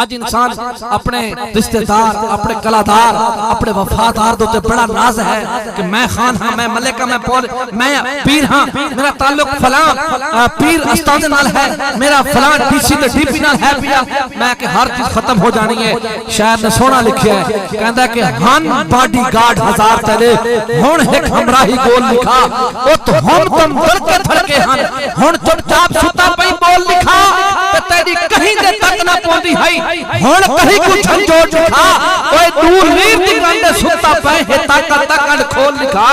اج انسان اپنے رشتہ دار، اپنے کلادار، اپنے وفادار دوتے بڑا ناز ہے کہ میں خان ہاں، میں ملک ہاں، میں پیر ہاں، میرا تعلق فلاں پیر استاد نال ہے، میرا فلاں ڈی سی تے ڈی پی نال ہے پیا، میں کہ ہر چیز ختم ہو جانی ہے۔ شاید نے سونا لکھیا ہے، کہندا ہے کہ ہن باڈی گارڈ ہزار تلے ہن ایک ہمراہی گول لکھا، او تو ہم تم ڈر کے تھڑکے ہن، ہن چپ چاپ ستا پئی بول لکھا تے تیری کہیں دے تک نہ پوندی ہے، ہن کہیں کو جھنجھوڑ لکھا، اوے دور نیر دی گنڈے ستا پئے ہے تک تک کھول لکھا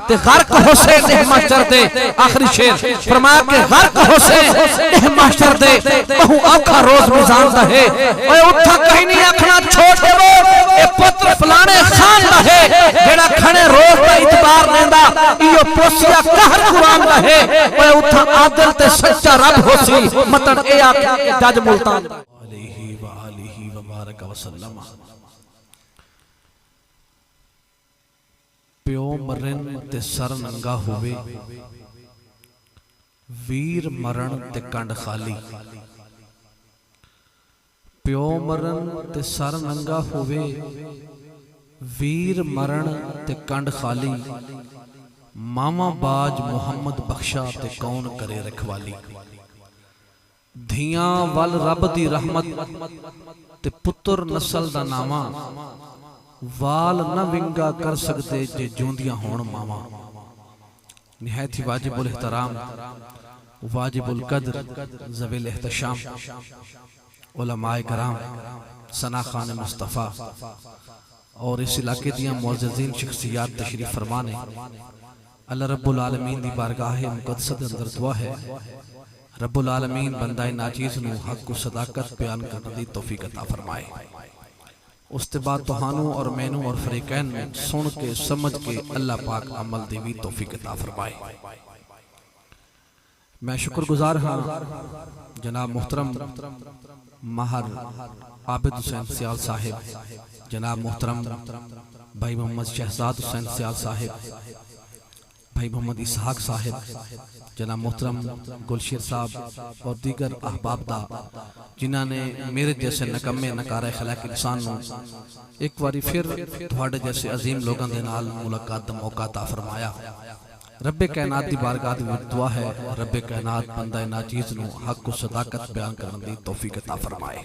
تے غرق حسین اے محشر دے۔ آخری شعر فرمایا کہ غرق حسین اے محشر دے بہو اوکھا روز میزان دا ہے، اوے اٹھا کہیں نہیں اکھنا چھوڑ دے وہ اے پتر فلانے خان دا ہے، جیڑا کھنے روز دا اعتبار لیندا ایو پوسیا قہر قرآن دا ہے، اوے اٹھا عادل تے سچا رب ہو سی مطن اے آکھا جج ملتان علیہ وآلہ وبارک وسلم۔ پیو مرن تے سر ننگا ہوئے، ویر مرن تے کنڈ خالی، پیو مرن تے سر ننگا ہوئے، ویر مرن تے کنڈ خالی، ماما باج محمد بخشا تے کون کرے رکھوالی، دھیاں وال رب دی رحمت تے پتر نسل دا ناما، وال نہ ونگا کر سکتے جے جوندیاں ہون ماما۔ نہایت ہی واجب الاحترام، واجب القدر، ذوی الاحتشام علماء کرام، ثنا خان مصطفیٰ اور اس علاقے دیاں معززین شخصیات تشریف فرمانے، اللہ رب العالمین دی بارگاہ مقدسہ دے اندر دعا ہے رب العالمین بندہ ناچیز نو حق و صداقت بیان کرنے دی توفیق عطا فرمائے۔ اس کے بعد توہانوں اور مینوں اور فریقین میں سن کے سمجھ کے اللہ پاک عمل دی بھی توفیق عطا فرمائے۔ میں شکر گزار ہاں جناب محترم ماہر عابد حسین سیال صاحب، جناب محترم بھائی محمد شہزاد حسین سیال صاحب، بھائی محمد اسحاق صاحب، جناب محترم گلشیر صاحب اور دیگر احباب دا جنہاں نے میرے جیسے نکمے نکارہ خلاق انسان نو ایک واری پھر تھوڑے جیسے عظیم لوگاں دے نال ملاقات دا موقع عطا فرمایا۔ رب کائنات دی بارگاہ دی دعا ہے رب کائنات بندہ ناچیز نو حق و صداقت بیان کرنے دی توفیق عطا فرمائے۔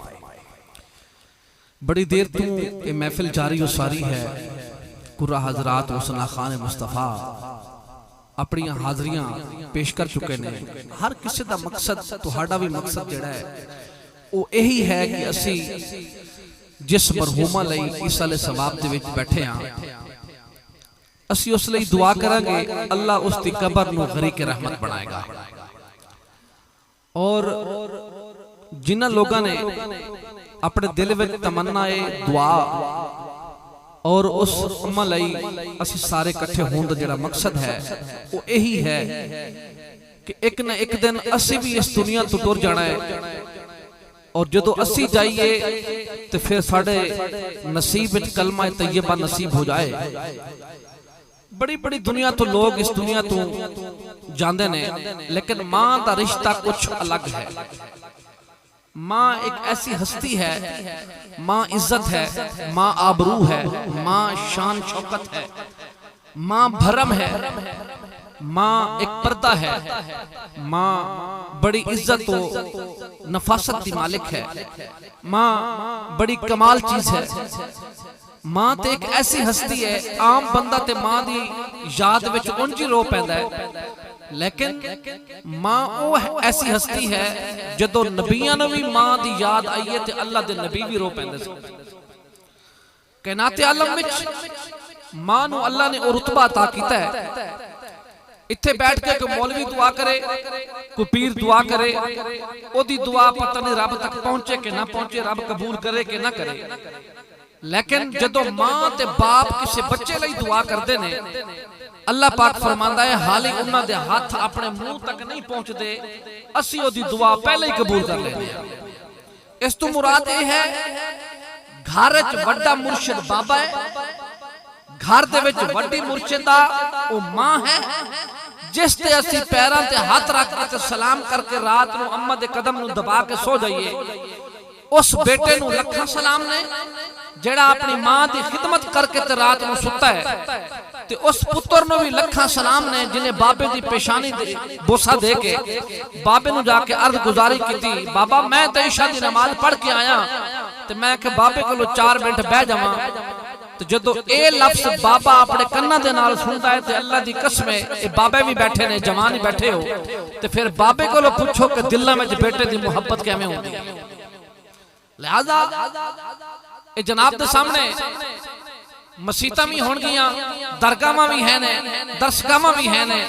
بڑی دیر تو یہ محفل جاری و ساری ہے، قرآ حضرات و ثنا خان مصطفیٰ اپنی حاضریاں پیش کر چکے نے۔ ہر کسی دا مقصد تہاڈا بھی مقصد جڑا ہے وہ یہی ہے کہ اسی جس مرحومہ لئی اس علیہ ثواب دے وچ بیٹھے ہاں، اسی اس لئی دعا کریں گے اللہ اس دی قبر نو غریق رحمت بنائے گا۔ اور جنہ لوگاں نے اپنے دل وچ تمنا دعا اور اس عمل لئی اسی سارے کٹھے ہون دا جڑا مقصد ہے وہ یہی ہے کہ ایک نہ ایک دن اسی بھی اس دنیا تو ٹر جانا ہے، اور جدو اسی جائیے تو پھر ساڑھے نصیب کلمہ طیبہ نصیب ہو جائے۔ بڑی بڑی دنیا تو لوگ اس دنیا تو جاندے نے، لیکن ماں دا رشتہ کچھ الگ ہے۔ ماں ایک ایسی ہستی ہے، ماں عزت ہے، ماں آبرو ہے، ماں شان شوکت ہے، ماں بھرم ہے، ماں ایک پردہ ہے، ماں بڑی عزت و نفاست دی مالک ہے، ماں بڑی کمال چیز ہے۔ ماں تے ایک ایسی ہستی ہے، عام بندہ تے ماں دی یاد وچ انجی رو پیندا ہے، لیکن ماں وہ ایسی ہستی ہے جدو نبیاں نے بھی ماں دی یاد آئیے تے اللہ دے نبی بھی رو پہندے سے۔ کائنات عالم وچ ماں نو اللہ نے اور رتبہ عطا کیتا ہے۔ اتھے بیٹھ کے کوئی مولوی دعا کرے، کوئی پیر دعا کرے، او دی دعا پتہ نہیں رب تک پہنچے کہ نہ پہنچے، رب قبول کرے کہ نہ کرے، لیکن جدو ماں تے باپ کسے بچے لئی دعا کردے نے، اللہ پاک فرماندا ہے حالی انہاں دے ہاتھ اپنے منہ تک نہیں پہنچ دے، اسی او دی دعا پہلے ہی قبول کر لیندے ہیں۔ اس تو مراد یہ ہے گھر وچ وڈا مرشد بابا ہے، گھر دے وچ وڈی مرشدہ او ماں ہے، جس تے اسی پیراں تے ہاتھ رکھ کے سلام کر کے رات نو اماں دے قدم نو دبا کے سو جائیے، اس بیٹے نو لکھاں سلام نے جڑا اپنی ماں دی خدمت کر کے تے رات نو ستا ہے، تے اس پتر نو بھی لکھاں سلام نے جنہیں بابے دی پیشانی بوسا دے کے بابے نو جا کے عرض گزاری کی تھی، بابا میں تے عشاء دی نماز پڑھ کے آیا تے میں کہ بابے کو 4 منٹ بہ جاواں، تو جدو اے لفظ بابا اپنے کناں دے نال سنتا ہے تے اللہ دی قسم ہے اے بابے بھی بیٹھے نے جوان ہی بیٹھے ہو تے پھر بابے کو پوچھو کہ دلاں وچ بیٹے دی محبت کیویں ہوندی ہے۔ لہذا اے جناب دے سامنے مسیتاں بھی ہون گیاں، درگاہاں بھی ہیں نے، درسگاہاں بھی ہیں نے،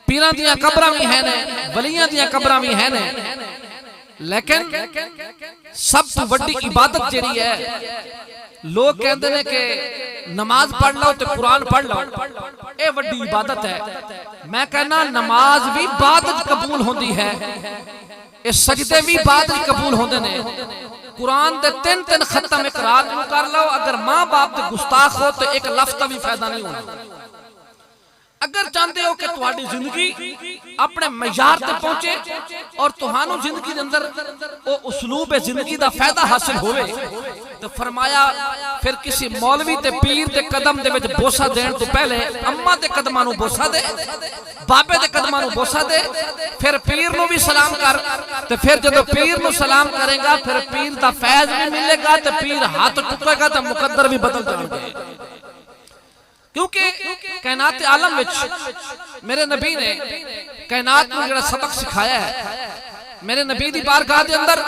پیراں دیاں قبراں بھی ہیں نے، ولیاں دیاں قبراں بھی ہیں نے، لیکن سب تو بڑی عبادت جڑی ہے لوگ کہندے نے کہ نماز پڑھ لو تے قرآن پڑھ لو، اے بڑی عبادت ہے۔ میں کہنا نماز بھی بعد قبول ہوندی ہے، اے سجدے بھی بعد قبول ہوندے نے۔ قرآن دے 3 ختم اقرار کر لو، اگر ماں باپ دے گستاخ ہو تو ایک لفظ بھی فائدہ نہیں ہونا۔ اگر چاہتے ہو کہ تہاڈی زندگی اپنے معیار تے پہنچے اور تہانوں زندگی دے اندر او اسلوب زندگی دا فائدہ حاصل ہوئے تو فرمایا پھر کسی مولوی تے پیر دے قدم دے وچ بوسا دین تو پہلے اماں دے قدماں نو بوسا دے، بابے دے قدماں نو بوسا دے، پھر پیر نو بھی سلام کر، تے پھر جدو پیر نو سلام کرے گا پھر پیر دا فیض بھی ملے گا، تے پیر ہاتھ چکے گا تے مقدر بھی بدل جان گے۔ کیونکہ کائنات عالم وچ میرے نبی نے کائنات کو جڑا سبق سکھایا ہے، میرے نبی دی بارگاہ دے اندر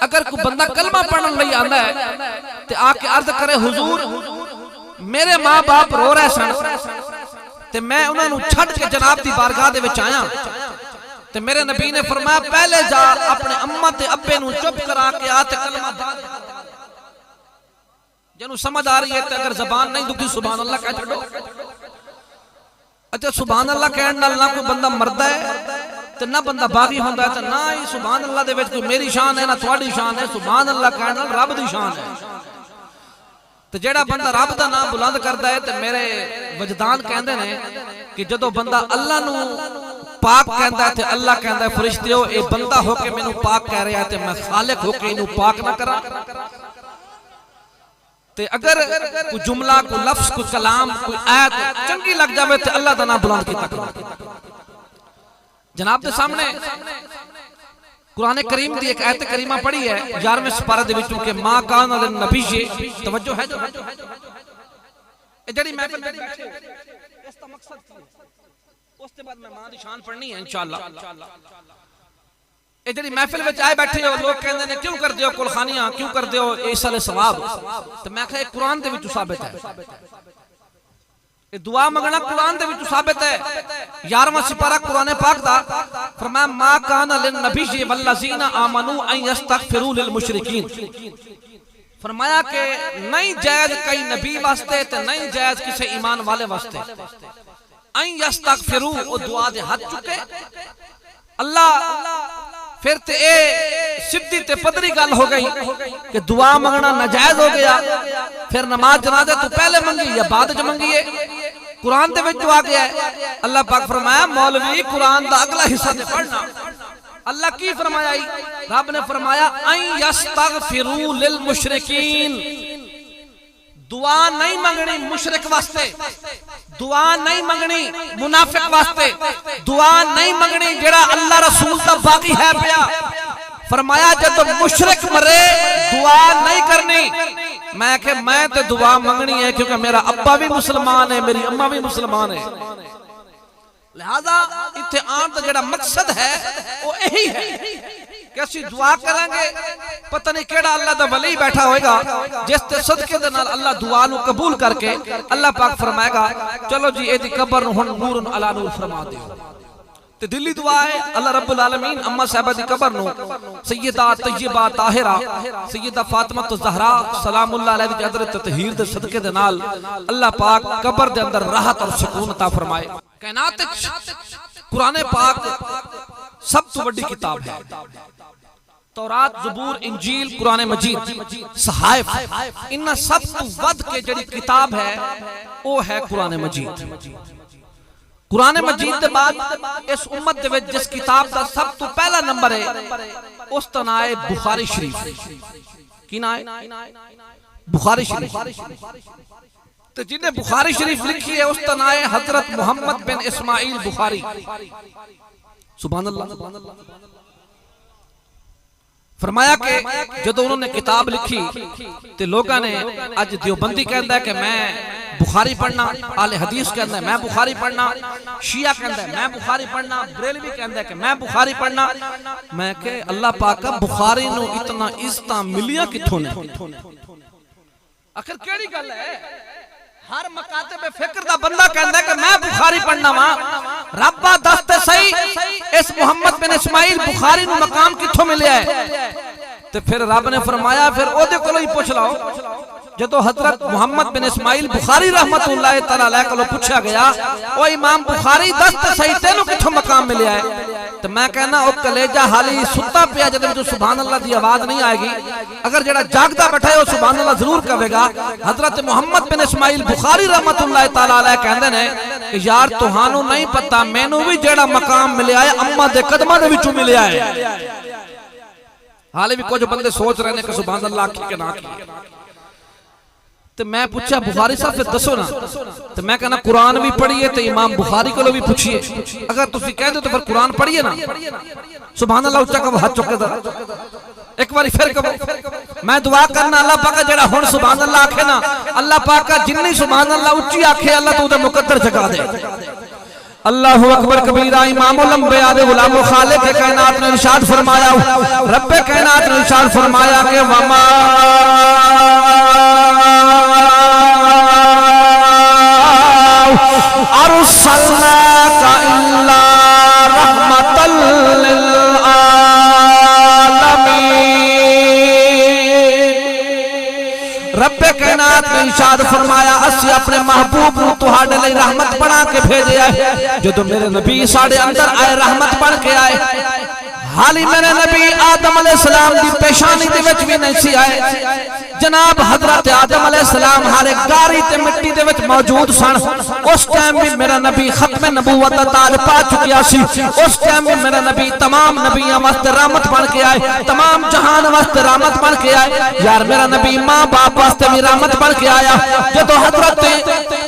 اگر کوئی بندہ کلمہ پڑھن لئی آندا ہے تے آ کے عرض کرے حضور میرے ماں باپ رو رہے سن تے میں انہاں نو چھڈ کے جناب دی بارگاہ دے وچ آیا، تے میرے نبی نے فرمایا پہلے جا اپنے اماں تے ابے نو چپ کرا کے آ تے کلمہ بعد جنہوں سمجھ آ رہی ہے تے اگر زبان نہیں دکھی سبحان اللہ کہہ چھڑو۔ اچھا سبحان اللہ کہنے نال نہ کوئی بندہ مردا ہے تے نہ بندہ باغی ہوندا ہے تے نہ ہی سبحان اللہ دے وچ کوئی میری شان ہے نہ تہاڈی شان ہے، سبحان اللہ کہنے نال رب دی شان ہے۔ تے جیڑا بندہ رب دا نام بلند کردا ہے تے میرے وجدان کہندے نے کہ جدوں بندہ اللہ نو پاک کہندا ہے تے اللہ کہندا ہے فرشتیو اے بندہ ہو کے مینوں پاک کہہ رہا ہے تے میں خالق ہو کے اینوں پاک نہ کراں۔ تے اگر کوئی جملہ کوئی لفظ کوئی کلام کوئی آیت چنگی لگ جاوے تے اللہ دا نام بلند کیتا کرو۔ جناب دے سامنے قرآن کریم دی ایک آیت کریمہ پڑھی ہے 11ویں سپارہ دے وچوں کہ ما کان للنبی، توجہ ہے جو اے جڑی محفل میں بیٹھے ہو اس دا مقصد کیا ہے، اس کے بعد میں ماں دی شان پڑھنی ہے انشاءاللہ۔ اے جڑی محفل وچ آئے بیٹھے ہو لوگ کہندے نے کیوں کر دیو کلخانیاں کیوں کر دیو ایسا ثواب، تو میں کہا قرآن دے وچ ثابت ہے، دعا منگنا قرآن دے وچ ثابت ہے۔ 11واں سپارہ قرآن پاک دا فرمایا ما کان للنبی والذین آمنوا ان یستغفروا للمشرکین، فرمایا کہ نہیں جائز کئی نبی واسطے تے نہیں جائز کسی ایمان والے واسطے ان یستغفروا، وہ دعا دے ہاتھ چکے اللہ پھر تے اے سدھی تے پدری گل ہو گئی کہ دعا منگنا ناجائز ہو گیا، پھر نماز جنازے تو پہلے منگی یا بعد وچ منگیے، قرآن دے وچ جو آ گیا ہے۔ اللہ پاک فرمایا مولوی قرآن دا اگلا حصہ تے پڑھنا، اللہ کی فرمایا رب نے فرمایا ان یستغفروا للمشرکین، دعا نہیں منگنی مشرک واسطے، دعا نہیں منگنی منافق واسطے، دعا نہیں منگنی جڑا اللہ رسول دا باقی ہے پیا۔ فرمایا جب مشرک مرے دعا نہیں کرنی، میں کہ میں تے دعا منگنی ہے کیونکہ میرا ابا بھی مسلمان ہے میری اماں بھی مسلمان ہے۔ لہذا اتھے آن تو جڑا مقصد ہے وہ یہی ہے کہ اسی دعا کریں گے، پتہ نہیں کیڑا اللہ دا ولی بیٹھا ہوئے گا جس تے صدقے دے نال اللہ دعا نو قبول کر کے اللہ پاک فرمائے گا چلو جی اے دی قبر ہن نور علی نور فرما دیو۔ تے دلی دعا ہے اللہ رب العالمین اماں صاحبہ دی قبر نو سیدہ طیبہ طاہرہ سیدہ فاطمہ الزہرا سلام اللہ علیہ دی حضرت تطہیر دے صدقے دے نال اللہ پاک قبر دے اندر راحت اور سکون عطا فرمائے۔ کائنات قرآن پاک سب تو بڑی کتاب ہے، تورات زبور انجیل قرآن مجید صحائف انہاں سب تو ود کے جڑی کتاب ہے وہ ہے قرآن مجید۔ قرآن مجید دے بعد اس امت دے وچ جس کتاب دا سب تو پہلا نمبر ہے اس دا نام ہے بخاری شریف. کی نام ہے؟ بخاری شریف. تو جن نے بخاری شریف لکھی ہے اس دا نام ہے حضرت محمد بن اسماعیل بخاری. سبحان اللہ. فرمایا کہ جدو انہوں نے کتاب لکھی تو لوگاں نے اج دیوبندی کہندا ہے کہ میں بخاری پڑھنا، اہل حدیث کہندا ہے میں بخاری پڑھنا، شیعہ کہندا ہے میں بخاری پڑھنا، بریلوی کہندا ہے کہ میں بخاری پڑھنا. میں کہ اللہ پاک بخاری نو اتنا عزتاں ملیاں کتھوں نے؟ آخر کیڑی گل ہے؟ ہر مکاتب فکر دا بندہ کہندا ہے کہ میں بخاری پڑھنا وا. ربا دست صحیح اس محمد بن اسماعیل بخاری نو مقام کتھوں ملیا ہے؟ تو پھر رب نے فرمایا پھر او دے کولوں ہی پوچھ لاؤ. جدو حضرت محمد بن اسماعیل بخاری رحمت اللہ تعالی علیہ کو پوچھا گیا او امام بخاری دست صحیح تینوں کتھوں مقام ملیا ہے؟ تو میں کہنا او کلیجہ حالی ستا پیا جدے جو سبحان اللہ دی آواز نہیں آئے گی. اگر جڑا جاگدا بیٹھا ہے وہ سبحان اللہ ضرور کہے گا. حضرت محمد بن اسماعیل بخاری رحمت اللہ تعالی علیہ کہندے نے کہ یار تہانوں نہیں پتہ مینوں بھی جڑا مقام ملیا ہے اماں دے قدماں دے وچوں ملیا ہے. حالے بھی کچھ بندے سوچ رہے ہیں کہ سبحان اللہ کی کہ نہ کی. تو میں پوچھا بخاری صاحب پھر دسو نا. تو میں کہنا قرآن بھی پڑھیے تو امام بخاری کو بھی پوچھئے. اگر تسی کہہ دو تو پھر قرآن پڑھیے نا. سبحان اللہ اچھا کہو ہاتھ چکے دا ایک باری پھر کہو. میں دعا کرنا اللہ پاک جڑا ہن سبحان اللہ آکھے نا اللہ پاک جنی سبحان اللہ اچھی آکھے اللہ تو دے مقدر جگا دے. اللہ اکبر کبیرہ. امام الانبیاء دے غلام خالق کائنات نے ارشاد فرمایا رب کائنات نے ارشاد فرمایا کہ وما ارسلناک الا رحمۃ للعالمین. رب کائنات نے ارشاد فرمایا اسی اپنے محبوب نو تہاڈے لئی رحمت بنا کے بھیجیا ہے. جدو میرے نبی ساڈے اندر آئے رحمت بن کے آئے. حالی میرے نبی آدم علیہ السلام دی پیشانی دے وچ بھی نہیں سی آئے. جناب حضرت آدم علیہ السلام ہارے گاری تے مٹی دے وچ موجود سن. اس ٹائم بھی میرا نبی ختم نبوت دا تاج پا چکیا سی. اس ٹائم بھی میرا نبی تمام نبیاں واسطے رحمت بن کے آئے، تمام جہان واسطے رحمت بن کے آئے. یار میرا نبی ماں باپ واسطے بھی رحمت بن کے آیا. جدو حضرت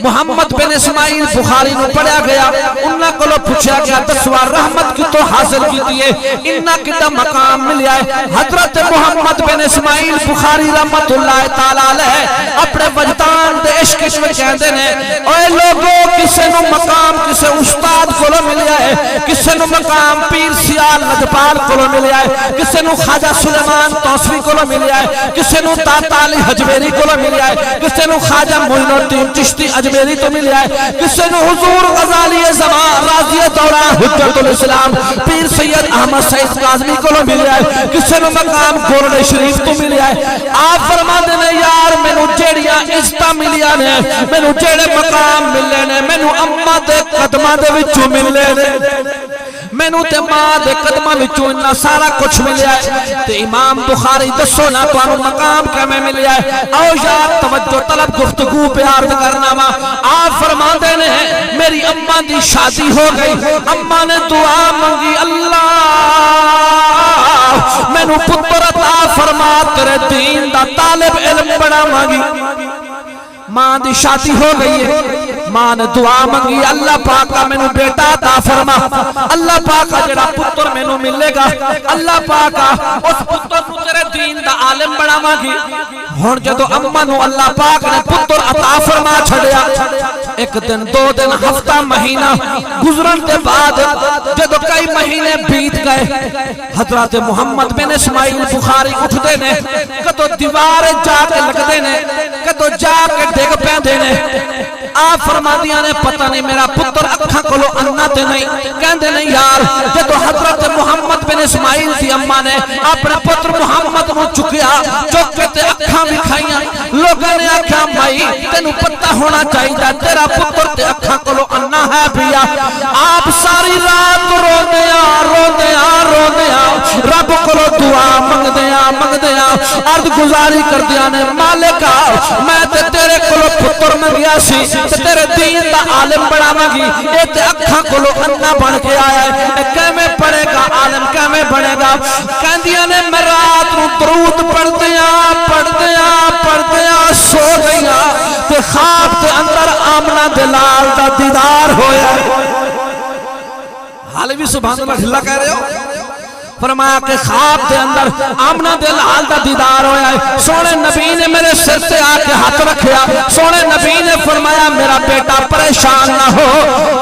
محمد بن اسماعیل بخاری نو پڑھیا گیا انہاں کولوں پوچھا گیا دسوا رحمت کتوں حاصل کیتی ہے، انہاں کدا مقام ملیا ہے؟ حضرت محمد بن اسماعیل بخاری رحمت اللہ تعالی علیہ اپنے وجدان دے عشق میں کہندے نے اوے لوگوں کسے نو مقام کسے استاد کولوں ملیا ہے، کسے نو مقام پیر سیال لجپال کولوں ملیا ہے، کسے نو خواجہ سلیمان توسوی کولوں ملیا ہے، کسے نو داتا علی حجویری کولوں ملیا ہے، کسے نو خواجہ معین الدین چشتی اجمیری تو ملیا ہے، کسے نو حضور غزالی زمان راضی دورہ حجت الاسلام پیر سید احمد سعید کاظمی کولوں ملیا ہے، کسے نو مقام گورڈ شریف تو ملیا ہے. آپ فرما دینے یار مینو جیڑیاں عزتاں ملیاں نے، مینو جیڑے مقام ملے نے مینو اماں دے قدماں دے وچوں ملے نے، مینو تے ماں دے قدماں وچوں اتنا سارا کچھ ملیا ہے. تے امام بخاری دسو نا تانوں مقام کیویں ملیا ہے؟ او یار توجہ طلب گفتگو پیار کرنا وا. آپ فرما دینے میری اماں دی شادی ہو گئی، اماں نے دعا منگی اللہ مینو پتر عطا فرما تیرے دین دا طالب علم بنا مانگی. ماں دی شادی ہو گئی ہے، ماں نے دعا منگی اللہ پاکا مینو بیٹا عطا فرما. اللہ پاکا جڑا پتر مینو ملے گا اللہ پاکا اس پتر نو تیرے دین دا عالم بنا مانگی. ہن جدو اماں نو اللہ پاک نے پتر عطا فرما چھڑیا، ایک دن دو دن ہفتہ مہینہ گزرن دے بعد جدو کئی مہینے بیت گئے حضرت محمد بن اسماعیل بخاری اٹھدے نے، کدو دیوار جا کے لگدے نے، کدو جا کے ڈگ پیندے نے. آپ فرمادیاں نے پتہ نہیں میرا پتر اکھاں کولو انا تے نہیں. کہندے نے یار جدو حضرت محمد بن اسماعیل دی اماں نے اپنے پتر محمد نو چکیا چک کے تے اکھاں وکھائیاں. لوگوں نے آکھیا مائی تینوں پتہ ہونا چاہیے تیرا پتر تے اکھاں کولو انا ہے بھیا. آپ ساری رات روندیاں روندیاں روندیاں رب کولو دعا منگدیاں منگدیاں عرض گزاری کر دیا نے مالکا میں تے تیرے کولو پتر منگیا سی تے تیرے دین دا عالم بناواں گی اے تے اکھاں کولو انا بن کے آیا ہے اے کیویں پڑھے گا عالم کیویں بنے گا کہندیاں نے میں رات نو درود پڑھدیاں سو گئیاں تے خواب دے اندر آمنہ دے لال دا دیدار ہویا حال بھی سبحان اللہ ڈھلا کہہ رہے ہو فرمایا کہ خواب دے اندر آمنہ دے لال دا دیدار ہویا ہے سونے نبی نے میرے سر سے آ کے ہاتھ رکھیا سونے نبی نے فرمایا میرا بیٹا پریشان نہ ہو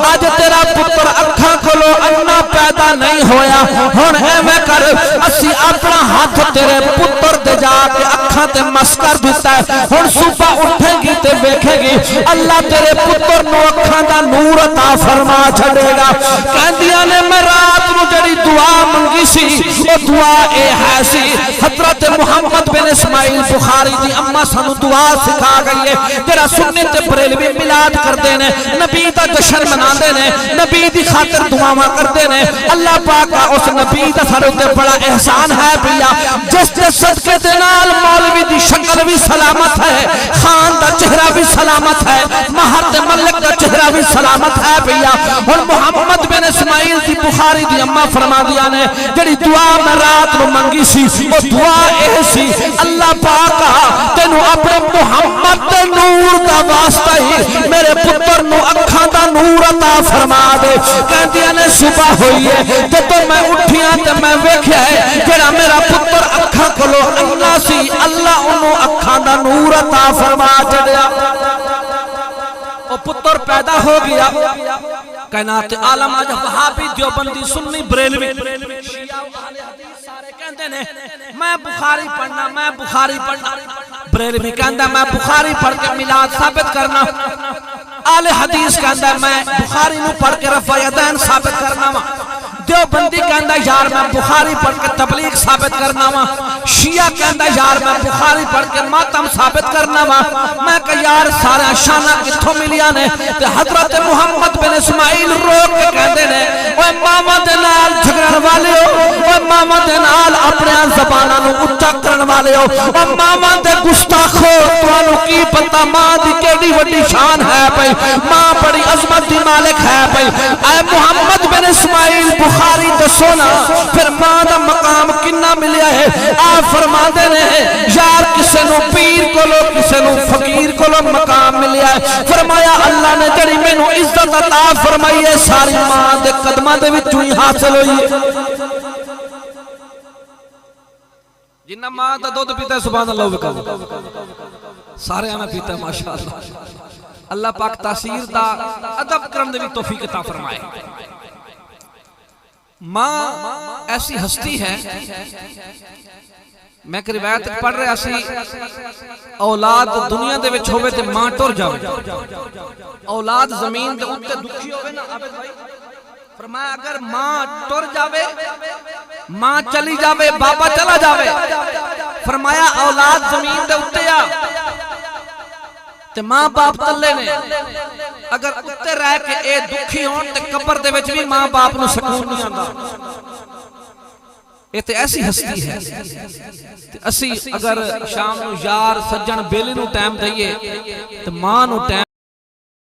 آج تیرا پتر اکھاں کھولو انا پیدا نہیں ہویا ہن ایویں کر اسی اپنا ہاتھ تیرے پتر دے جا کے اکھاں تے مس کر دیتا ہے ہن صبح اٹھے گی تے ویکھے گی اللہ تیرے پتر نو اکھاں دا نور عطا فرما چھڑے گا کہندیاں نے میں رات نو جڑی دعا منگی سی وہ دعا اے ہے سی حضرت محمد بن اسماعیل بخاری دی اما سانو دعا سکھا گئی ہے تیرا سنی تے بریلوی میلاد کردے نے نبی دا جشن مناندے نے نبی دی خاطر دعاواں کردے نے اللہ پاک اس نبی دا سارے تے بڑا احسان ہے بھیا جس دے صدقے دے نال مولوی دی شکل بھی سلامت ہے خان دا چہرہ بھی سلامت ہے مہر تے ملک دا چہرہ بھی سلامت ہے بھیا اور محمد بن اسماعیل دی بخاری دی اما فرما دیا نے جڑی دعا میں رات نو منگی سی وہ دعا اے سی اللہ پاکا تینو اپنے محمد دے نور دا واسطہ ہی میرے پتر نو اکھاں دا نور عطا فرما دے کہندیاں نے صبح ہوئی ہے جب میں اٹھیاں تے میں ویکھیا ہے جڑا میرا پتر اکھاں کولو انا سی اللہ انہوں اکھاں دا نور عطا فرما چھڑیا وہ پتر پیدا ہو گیا کائنات عالم آج وہابی دیوبندی سنی بریلوی سارے کہندے نے میں بخاری پڑھنا بریلوی کہندا میں بخاری پڑھ کے میلاد ثابت کرنا آل حدیث کہندا میں بخاری نو پڑھ کے رفع یدین ثابت کرنا دیوبندی کہندا یار میں بخاری پڑھ کے تبلیغ ثابت کرنا وا شیعہ کہندا یار میں بخاری پڑھ کے ماتم ثابت کرنا وا میں کہ یار سارا شانہ کتھوں ملیا نے تے حضرت محمد بن اسماعیل رو کے کہندے نے اوے ماما دے نال جھگڑن والے ہو اوے ماما دے نال اپنے زباناں نو اونچا کرن والے ہو اوے ماما دے گستاخو تانوں کی پتہ ماں دی کیڑی وڈی شان ہے بھائی ماں بڑی عظمت دی مالک ہے بھائی اے محمد بن اسماعیل بخاری دسو نا پھر ماں دا مقام کنا ملیا ہے آپ فرما دے نے یار کسے نو پیر کولو کسے نو فقیر کولو مقام ملیا ہے فرمایا اللہ نے جڑی مینوں عزت عطا فرمائی ہے ساری ماں دے قدماں دے وچوں ہی حاصل ہوئی ہے جنہ ماں دا دودھ پیتا ہے سبحان اللہ وکا سارے آنا پیتا ہے ماشاءاللہ اللہ پاک تاثیر دا ادب کرن دے بھی توفیق عطا فرمائے ماں ایسی ہستی ہے میں کہ روایت پڑھ رہا سی اولاد دنیا دے وچ ہوئے تے ماں ٹر جاوے اولاد زمین دے اوتے دکھی ہوئے نا عابد بھائی فرمایا اگر ماں ٹر جاوے ماں چلی جاوے بابا چلا جاوے فرمایا اولاد زمین دے اوتے آ تے ماں باپ تلے نے اگر اتے رہ کے اے دکھی ہون تے قبر دے وچ بھی ماں باپ نو سکون نہیں آندا اے تے ایسی ہستی ہے اسی اگر شام نو یار سجن بیلی نو ٹائم دئیے تے ماں نو ٹائم